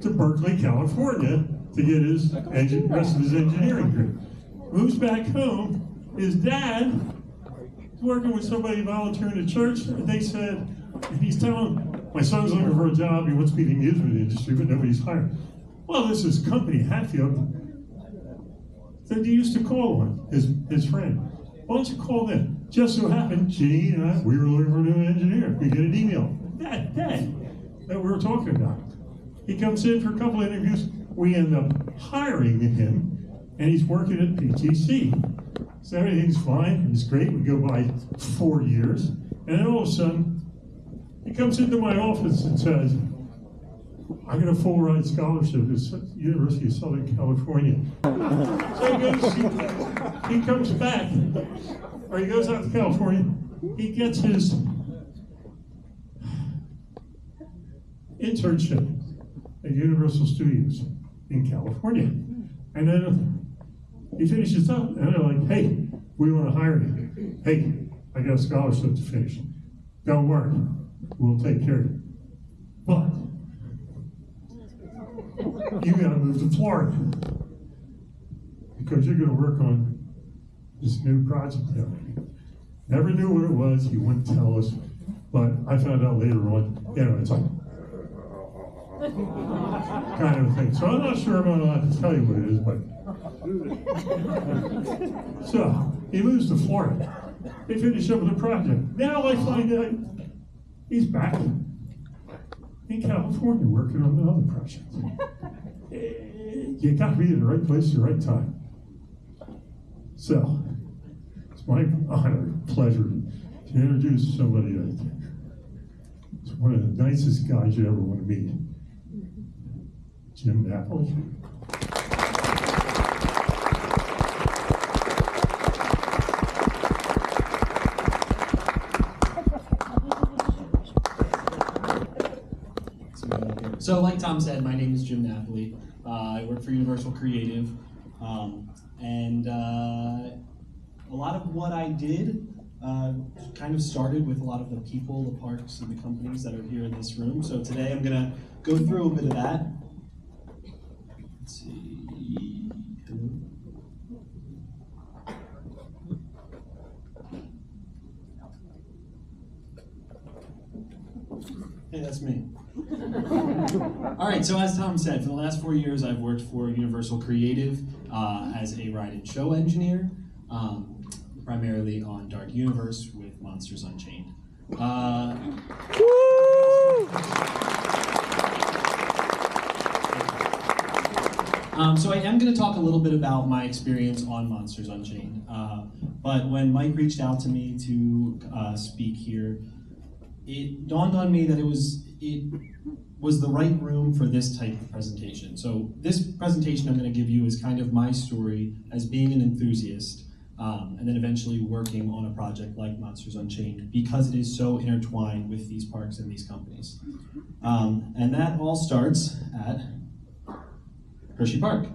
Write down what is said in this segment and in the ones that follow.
to Berkeley, California to get his rest of his engineering degree. Moves back home, his dad is working with somebody volunteering at church, and they said, and he's telling, my son's looking for a job, he wants to be in the amusement industry, but nobody's hired. Well, this is company, Hatfield, that he used to call on, his friend. Why don't you call them? Just so happened, Gene and I, we were looking for a new engineer. We get an email that day that we were talking about. He comes in for a couple of interviews. We end up hiring him, and he's working at PTC. So everything's fine, it's great. We go by 4 years, and then all of a sudden, he comes into my office and says, I got a full ride scholarship at the University of Southern California. So he comes back, or he goes out to California, he gets his internship at Universal Studios in California. And then he finishes up, and they're like, hey, we want to hire you. Hey, I got a scholarship to finish. Don't worry, we'll take care of you. But you gotta move to Florida because you're gonna work on this new project down there. Never knew what it was, he wouldn't tell us, but I found out later on, it's like, kind of a thing. So I'm not sure I'm allowed to tell you what it is, but. So, he moves to Florida. They finish up with the project. Now I find out he's back in California working on another project. You gotta be in the right place at the right time. So, it's my honor, pleasure to introduce somebody that is one of the nicest guys you ever want to meet. Jim Napoli. So like Tom said, my name is Jim Napoli. I work for Universal Creative. And a lot of what I did kind of started with a lot of the people, the parks, and the companies that are here in this room. So today I'm gonna go through a bit of that. Let's see. Hey, that's me. All right, so as Tom said, for the last 4 years, I've worked for Universal Creative as a ride and show engineer, primarily on Dark Universe with Monsters Unchained. So I am going to talk a little bit about my experience on Monsters Unchained, but when Mike reached out to me to speak here, it dawned on me that it was the right room for this type of presentation. So this presentation I'm going to give you is kind of my story as being an enthusiast, and then eventually working on a project like Monsters Unchained because it is so intertwined with these parks and these companies. And that all starts at Hershey Park. So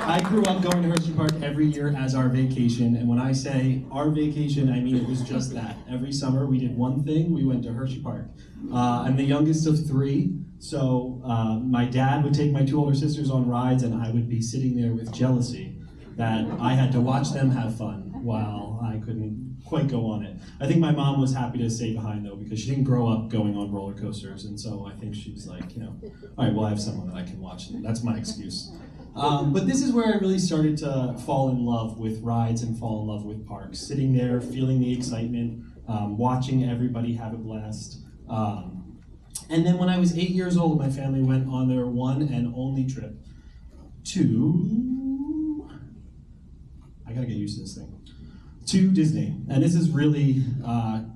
I grew up going to Hershey Park every year as our vacation, and when I say our vacation, I mean it was just that. Every summer we did one thing, we went to Hershey Park. I'm the youngest of 3, so my dad would take my 2 older sisters on rides, and I would be sitting there with jealousy that I had to watch them have fun while I couldn't quite go on it. I think my mom was happy to stay behind though because she didn't grow up going on roller coasters, and so I think she was like, all right, well I have someone that I can watch. That's my excuse. But this is where I really started to fall in love with rides and fall in love with parks. Sitting there, feeling the excitement, watching everybody have a blast. And then when I was 8 years old, my family went on their one and only trip to, I gotta get used to this thing, to Disney. And this is really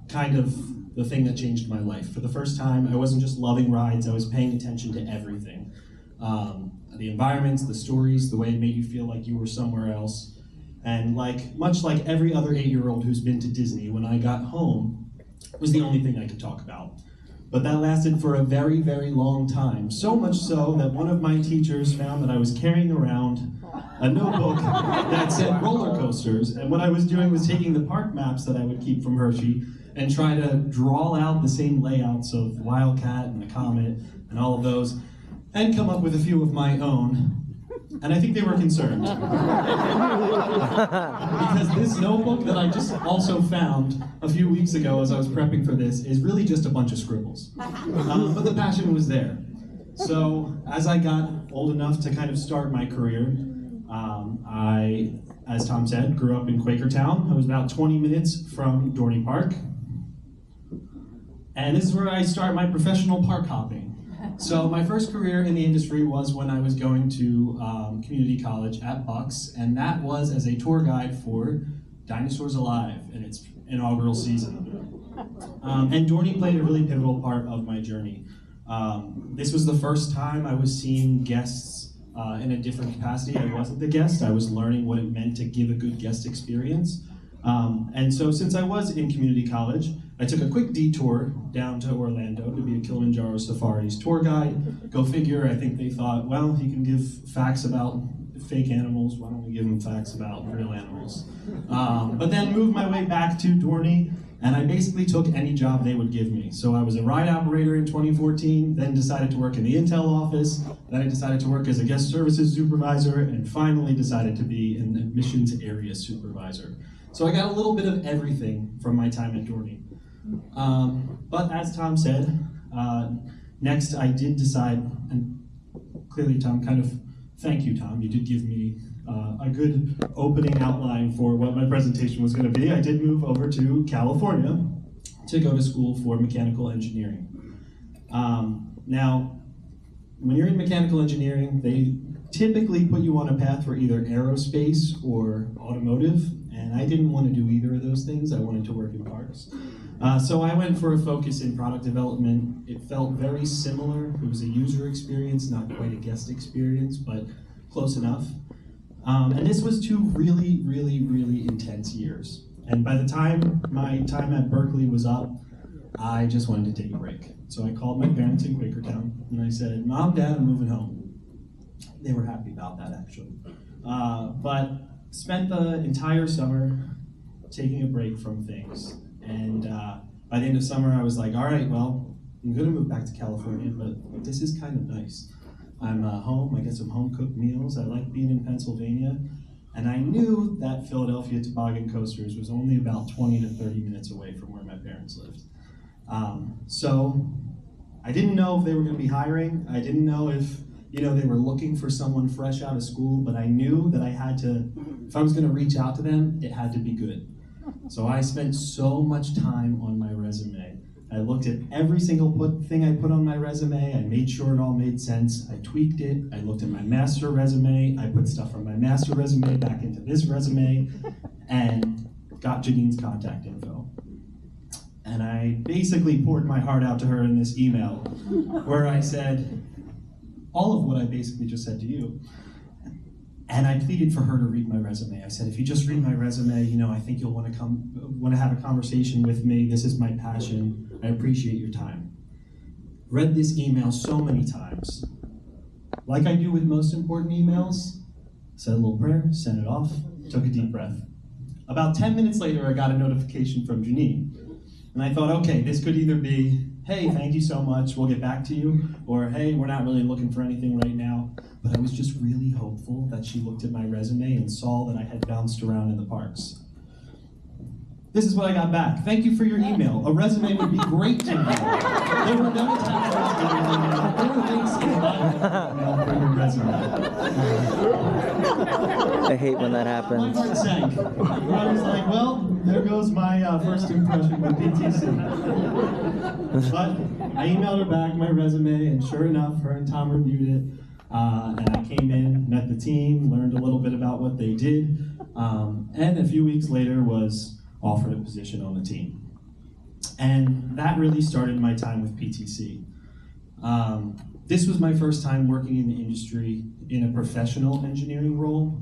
kind of the thing that changed my life. For the first time, I wasn't just loving rides, I was paying attention to everything. The environments, the stories, the way it made you feel like you were somewhere else. And much like every other 8-year-old who's been to Disney, when I got home, it was the only thing I could talk about. but that lasted for a very, very long time. So much so that one of my teachers found that I was carrying around a notebook that said roller coasters, and what I was doing was taking the park maps that I would keep from Hershey and try to draw out the same layouts of Wildcat and the Comet and all of those, and come up with a few of my own. And I think they were concerned. Because this notebook that I just also found a few weeks ago as I was prepping for this is really just a bunch of scribbles. But the passion was there. So as I got old enough to kind of start my career, I, as Tom said, grew up in Quakertown. I was about 20 minutes from Dorney Park. And this is where I start my professional park hopping. So my first career in the industry was when I was going to community college at Bucks, and that was as a tour guide for Dinosaurs Alive in its inaugural season. And Dorney played a really pivotal part of my journey. This was the first time I was seeing guests in a different capacity. I wasn't the guest, I was learning what it meant to give a good guest experience. And so since I was in community college, I took a quick detour down to Orlando to be a Kilimanjaro Safaris tour guide. Go figure, I think they thought, well, he can give facts about fake animals, why don't we give him facts about real animals? But then moved my way back to Dorney, and I basically took any job they would give me. So I was a ride operator in 2014, then decided to work in the Intel office, then I decided to work as a guest services supervisor, and finally decided to be an admissions area supervisor. So I got a little bit of everything from my time at Dorney. But as Tom said, next I did decide, and clearly Tom thank you Tom, you did give me a good opening outline for what my presentation was going to be. I did move over to California to go to school for mechanical engineering. Now, when you're in mechanical engineering, they typically put you on a path for either aerospace or automotive, and I didn't want to do either of those things. I wanted to work in parks. So I went for a focus in product development. It felt very similar. It was a user experience, not quite a guest experience, but close enough. And this was 2 really, really, really intense years. And by the time my time at Berkeley was up, I just wanted to take a break. So I called my parents in Quakertown, and I said, Mom, Dad, I'm moving home. They were happy about that, actually. But spent the entire summer taking a break from things. And by the end of summer, I was like, all right, well, I'm gonna move back to California, but this is kind of nice. I'm home, I get some home-cooked meals. I like being in Pennsylvania. And I knew that Philadelphia Toboggan Coasters was only about 20 to 30 minutes away from where my parents lived. So I didn't know if they were gonna be hiring. I didn't know if they were looking for someone fresh out of school, but I knew that I had to, if I was gonna reach out to them, it had to be good. So I spent so much time on my resume. I looked at every single thing I put on my resume. I made sure it all made sense. I tweaked it. I looked at my master resume. I put stuff from my master resume back into this resume and got Janine's contact info. And I basically poured my heart out to her in this email where I said all of what I basically just said to you. And I pleaded for her to read my resume. I said, if you just read my resume, I think you'll want to have a conversation with me. This is my passion. I appreciate your time. Read this email so many times. Like I do with most important emails, said a little prayer, sent it off, took a deep breath. About 10 minutes later, I got a notification from Janine. And I thought, okay, this could either be, hey, thank you so much, we'll get back to you, or hey, we're not really looking for anything right now. But I was just really hopeful that she looked at my resume and saw that I had bounced around in the parks. This is what I got back. Thank you for your email. A resume would be great to me. There were no attachments. There were links in my email for your resume. I hate when that happens. My heart sank. I was like, well, there goes my first impression with PTC. But I emailed her back my resume, and sure enough, her and Tom reviewed it. And I came in, met the team, learned a little bit about what they did, and a few weeks later was offered a position on the team. And that really started my time with PTC. This was my first time working in the industry in a professional engineering role.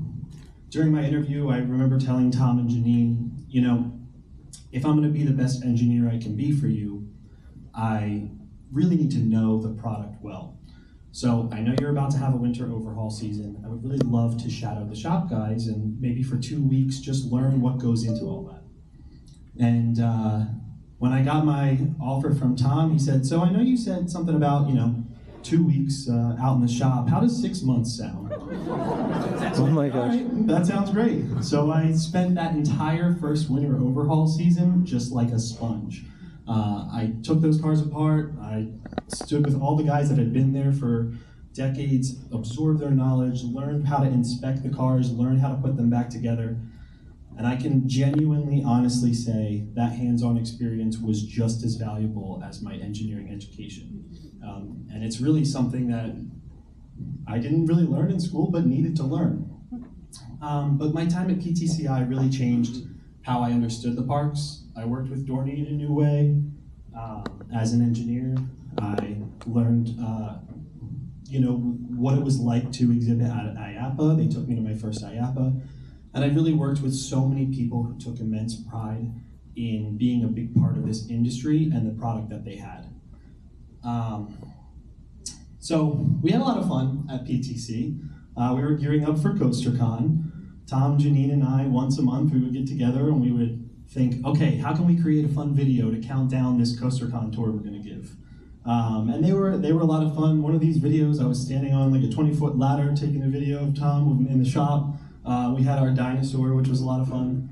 During my interview, I remember telling Tom and Janine, if I'm gonna be the best engineer I can be for you, I really need to know the product well. So I know you're about to have a winter overhaul season. I would really love to shadow the shop guys and maybe for 2 weeks just learn what goes into all that. And when I got my offer from Tom, he said, so I know you said something about, 2 weeks out in the shop. How does 6 months sound? Oh my gosh. All right, that sounds great. So I spent that entire first winter overhaul season just like a sponge. I took those cars apart. I stood with all the guys that had been there for decades, absorbed their knowledge, learned how to inspect the cars, learned how to put them back together. And I can genuinely, honestly say that hands-on experience was just as valuable as my engineering education. And it's really something that I didn't really learn in school, but needed to learn. But my time at PTCI really changed how I understood the parks. I worked with Dorney in a new way. As an engineer, I learned what it was like to exhibit at IAAPA. They took me to my first IAAPA. And I really worked with so many people who took immense pride in being a big part of this industry and the product that they had. So we had a lot of fun at PTC. We were gearing up for CoasterCon. Tom, Janine, and I, once a month, we would get together and we would think, okay, how can we create a fun video to count down this CoasterCon tour we're gonna give? And they were a lot of fun. One of these videos, I was standing on like a 20-foot ladder taking a video of Tom in the shop. We had our dinosaur, which was a lot of fun.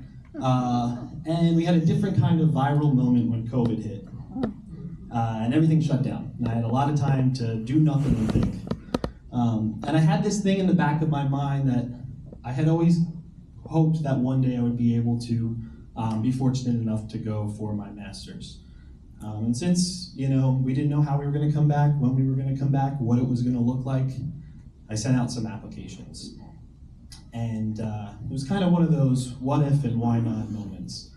And we had a different kind of viral moment when COVID hit. And everything shut down. And I had a lot of time to do nothing and think. And I had this thing in the back of my mind that I had always hoped that one day I would be able to be fortunate enough to go for my master's. And since, we didn't know how we were gonna come back, when we were gonna come back, what it was gonna look like, I sent out some applications. And it was kind of one of those what if and why not moments.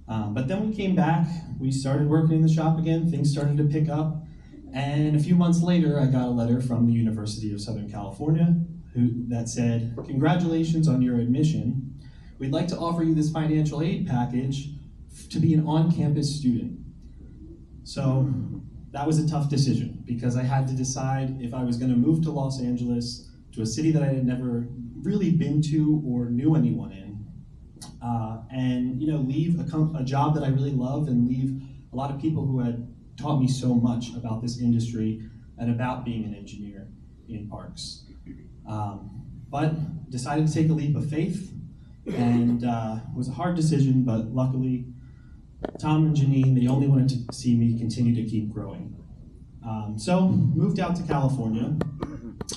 But then we came back, we started working in the shop again, things started to pick up, and a few months later I got a letter from the University of Southern California that said, congratulations on your admission. We'd like to offer you this financial aid package to be an on-campus student. So that was a tough decision because I had to decide if I was going to move to Los Angeles, to a city that I had never really been to or knew anyone in, and leave a job that I really love and leave a lot of people who had taught me so much about this industry and about being an engineer in parks. But decided to take a leap of faith, and it was a hard decision, but luckily Tom and Janine, they only wanted to see me continue to keep growing. So moved out to California,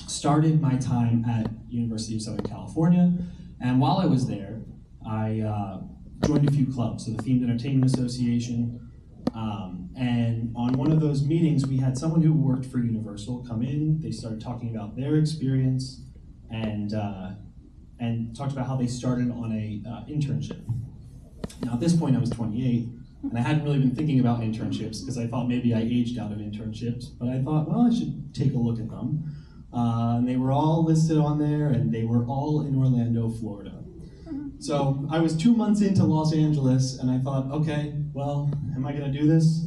started my time at University of Southern California, and while I was there, I joined a few clubs, so the Themed Entertainment Association, and on one of those meetings, we had someone who worked for Universal come in. They started talking about their experience and talked about how they started on a internship. Now at this point, I was 28, and I hadn't really been thinking about internships because I thought maybe I aged out of internships, but I thought, well, I should take a look at them. And they were all listed on there, and they were all in Orlando, Florida. So I was 2 months into Los Angeles, and I thought, okay, well, am I gonna do this?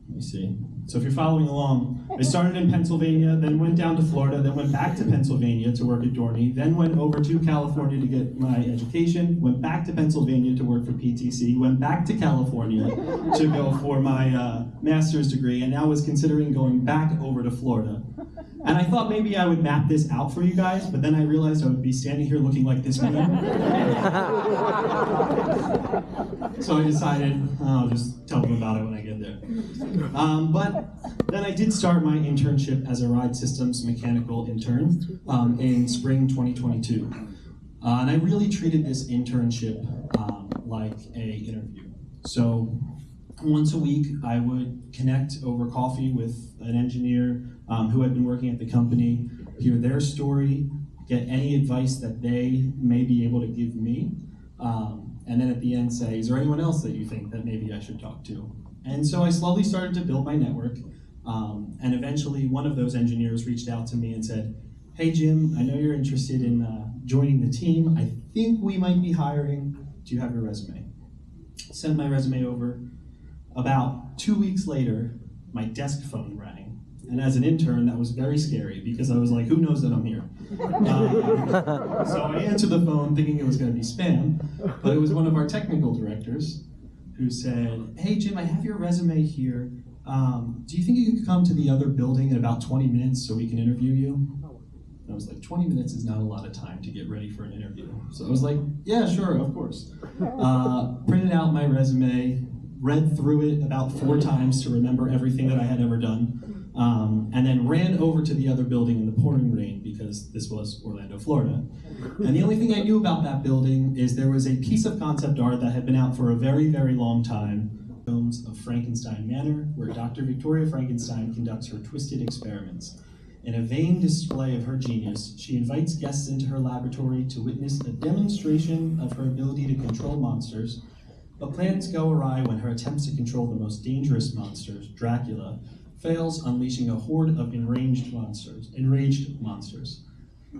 Let me see. So if you're following along, I started in Pennsylvania, then went down to Florida, then went back to Pennsylvania to work at Dorney, then went over to California to get my education, went back to Pennsylvania to work for PTC, went back to California to go for my master's degree, and now was considering going back over to Florida. And I thought maybe I would map this out for you guys, but then I realized I would be standing here looking like this man. So I decided I'll just tell them about it when I get there. But then I did start my internship as a ride systems mechanical intern in spring 2022. And I really treated this internship like an interview. So once a week, I would connect over coffee with an engineer who had been working at the company, hear their story, get any advice that they may be able to give me, and then at the end say, is there anyone else that you think that maybe I should talk to? And so I slowly started to build my network, and eventually one of those engineers reached out to me and said, hey Jim, I know you're interested in joining the team. I think we might be hiring. Do you have your resume? Sent my resume over. About 2 weeks later, my desk phone rang. And as an intern, that was very scary because I was like, who knows that I'm here? So I answered the phone thinking it was going to be spam, but it was one of our technical directors who said, hey Jim, I have your resume here. Do you think you could come to the other building in about 20 minutes so we can interview you? And I was like, 20 minutes is not a lot of time to get ready for an interview. So I was like, yeah, sure, of course. Printed out my resume, read through it about 4 times to remember everything that I had ever done, and then ran over to the other building in the pouring rain because this was Orlando, Florida. And the only thing I knew about that building is there was a piece of concept art that had been out for a very, very long time, films of Frankenstein Manor, where Dr. Victoria Frankenstein conducts her twisted experiments. In a vain display of her genius, she invites guests into her laboratory to witness a demonstration of her ability to control monsters, but plans go awry when her attempts to control the most dangerous monsters, Dracula, fails, unleashing a horde of enraged monsters.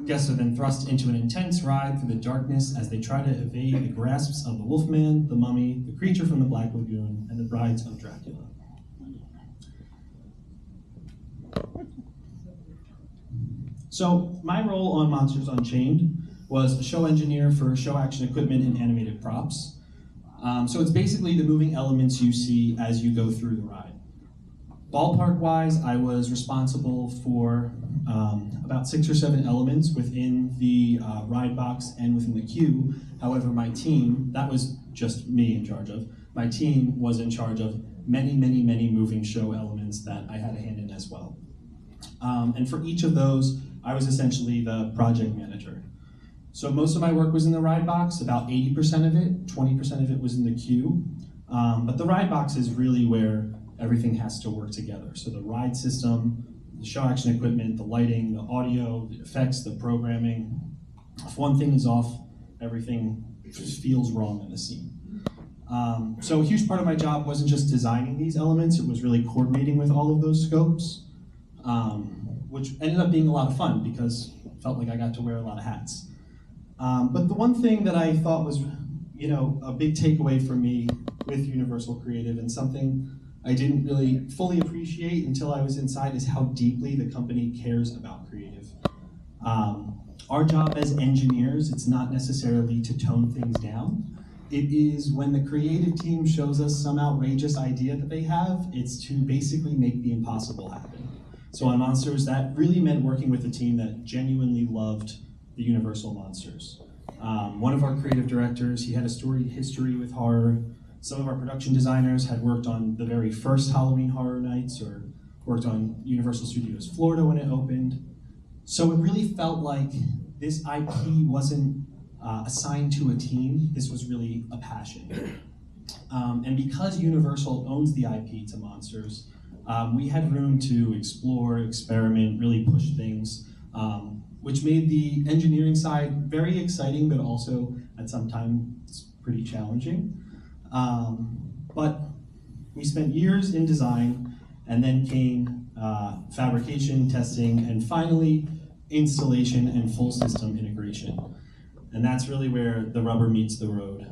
Guests are then thrust into an intense ride through the darkness as they try to evade the grasps of the Wolfman, the Mummy, the creature from the Black Lagoon, and the brides of Dracula. So my role on Monsters Unchained was a show engineer for show action equipment and animated props. So it's basically the moving elements you see as you go through the ride. Ballpark-wise, I was responsible for about 6 or 7 elements within the ride box and within the queue. However, my team, that was just me in charge of, my team was in charge of many, many, many moving show elements that I had a hand in as well. And for each of those, I was essentially the project manager. So most of my work was in the ride box, about 80% of it, 20% of it was in the queue. But the ride box is really where everything has to work together. So the ride system, the show action equipment, the lighting, the audio, the effects, the programming. If one thing is off, everything just feels wrong in the scene. So a huge part of my job wasn't just designing these elements, it was really coordinating with all of those scopes, which ended up being a lot of fun because it felt like I got to wear a lot of hats. But the one thing that I thought was, a big takeaway for me with Universal Creative, and something I didn't really fully appreciate until I was inside, is how deeply the company cares about creative. Our job as engineers, it's not necessarily to tone things down. It is when the creative team shows us some outrageous idea that they have, it's to basically make the impossible happen. So on Monsters, that really meant working with a team that genuinely loved the Universal monsters. One of our creative directors, he had a storied history with horror. Some of our production designers had worked on the very first Halloween Horror Nights, or worked on Universal Studios Florida when it opened. So it really felt like this IP wasn't assigned to a team, this was really a passion. And because Universal owns the IP to Monsters, we had room to explore, experiment, really push things, which made the engineering side very exciting, but also at some times pretty challenging. But we spent years in design, and then came fabrication, testing, and finally installation and full system integration. And that's really where the rubber meets the road.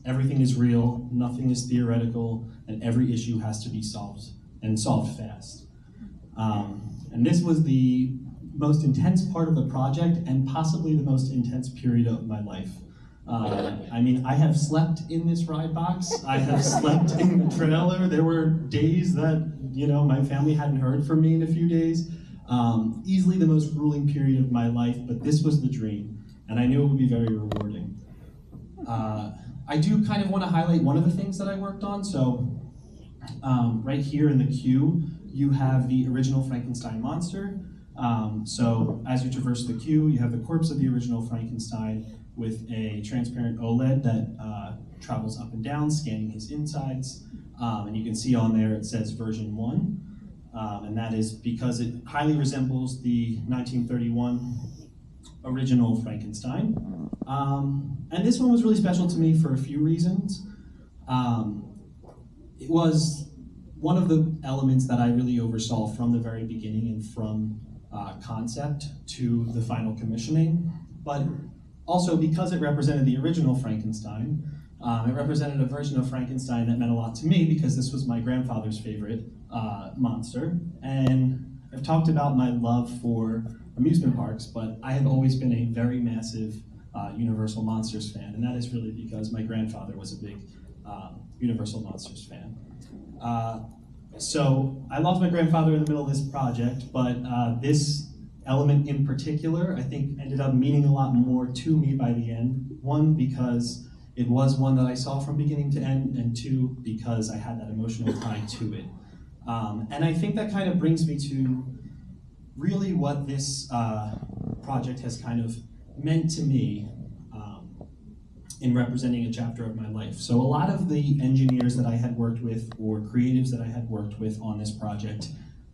Everything is real, nothing is theoretical, and every issue has to be solved, and solved fast. And this was the most intense part of the project, and possibly the most intense period of my life. I mean, I have slept in this ride box, I have slept in the trailer. There were days that, my family hadn't heard from me in a few days. Easily the most grueling period of my life, but this was the dream, and I knew it would be very rewarding. I do kind of want to highlight one of the things that I worked on. So right here in the queue, you have the original Frankenstein monster. So as you traverse the queue, you have the corpse of the original Frankenstein with a transparent OLED that travels up and down, scanning his insides. And you can see on there it says version 1. And that is because it highly resembles the 1931 original Frankenstein. And this one was really special to me for a few reasons. It was one of the elements that I really oversaw from the very beginning, and from concept to the final commissioning. But also because it represented the original Frankenstein, it represented a version of Frankenstein that meant a lot to me, because this was my grandfather's favorite monster, and I've talked about my love for amusement parks, but I have always been a very massive Universal Monsters fan, and that is really because my grandfather was a big Universal Monsters fan. So I lost my grandfather in the middle of this project, but this element in particular, I think, ended up meaning a lot more to me by the end. One, because it was one that I saw from beginning to end, and two, because I had that emotional tie to it. And I think that kind of brings me to really what this project has kind of meant to me in representing a chapter of my life. So a lot of the engineers that I had worked with, or creatives that I had worked with on this project,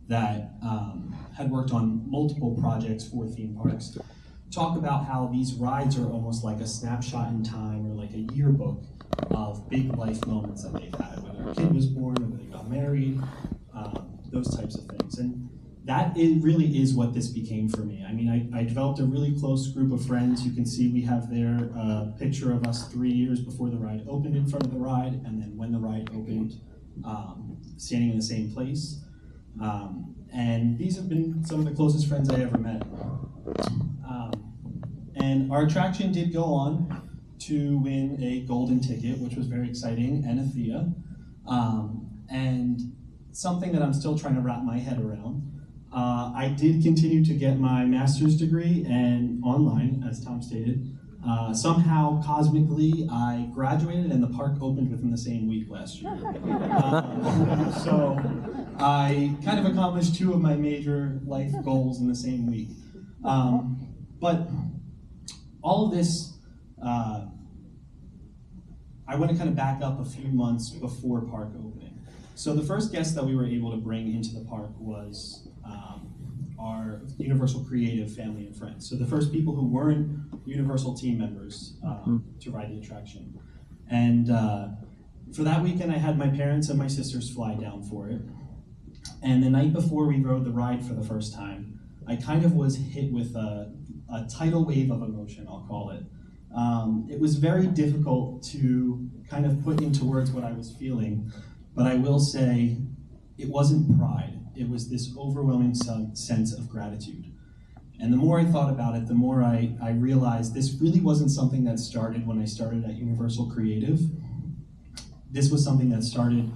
that had worked on multiple projects for theme parks, talk about how these rides are almost like a snapshot in time, or like a yearbook of big life moments that they've had, whether a kid was born, or they got married, those types of things. And that really is what this became for me. I mean, I developed a really close group of friends. You can see we have there a picture of us 3 years before the ride opened in front of the ride, and then when the ride opened, standing in the same place. And these have been some of the closest friends I ever met. And our attraction did go on to win a golden ticket, which was very exciting, and a Thea. And something that I'm still trying to wrap my head around. I did continue to get my master's degree, and online, as Tom stated. Somehow, cosmically, I graduated and the park opened within the same week last year. So I kind of accomplished 2 of my major life goals in the same week. But all of this, I want to kind of back up a few months before park opening. So the first guest that we were able to bring into the park was our Universal Creative family and friends. So the first people who weren't Universal team members to ride the attraction. And for that weekend, I had my parents and my sisters fly down for it. And the night before we rode the ride for the first time, I kind of was hit with a tidal wave of emotion, I'll call it. It was very difficult to kind of put into words what I was feeling, but I will say it wasn't pride. It was this overwhelming sense of gratitude. And the more I thought about it, the more I realized this really wasn't something that started when I started at Universal Creative. This was something that started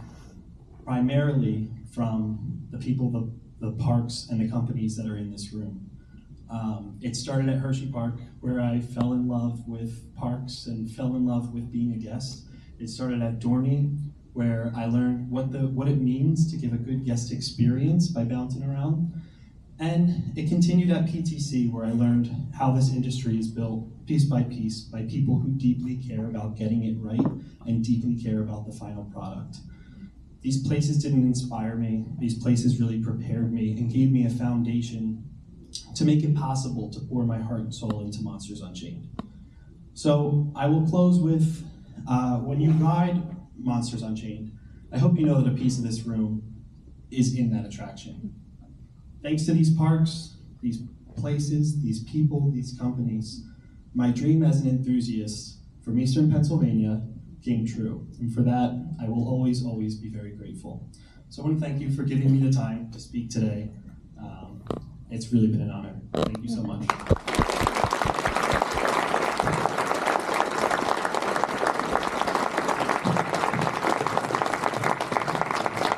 primarily from the people, the parks, and the companies that are in this room. It started at Hershey Park, where I fell in love with parks and fell in love with being a guest. It started at Dorney, where I learned what it means to give a good guest experience by bouncing around. And it continued at PTC, where I learned how this industry is built piece by people who deeply care about getting it right and deeply care about the final product. These places didn't inspire me. These places really prepared me and gave me a foundation to make it possible to pour my heart and soul into Monsters Unchained. So I will close with, when you ride Monsters Unchained, I hope you know that a piece of this room is in that attraction. Thanks to these parks, these places, these people, these companies, my dream as an enthusiast from Eastern Pennsylvania came true. And for that, I will always, always be very grateful. So I want to thank you for giving me the time to speak today. It's really been an honor. Thank you so much.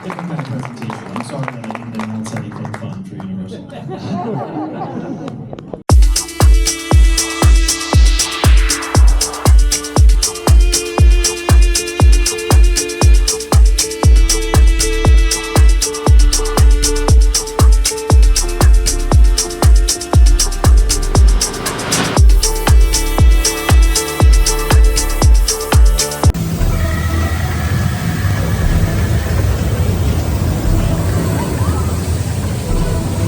Different kind of presentation. I'm sorry that I didn't announce anything fun for Universal.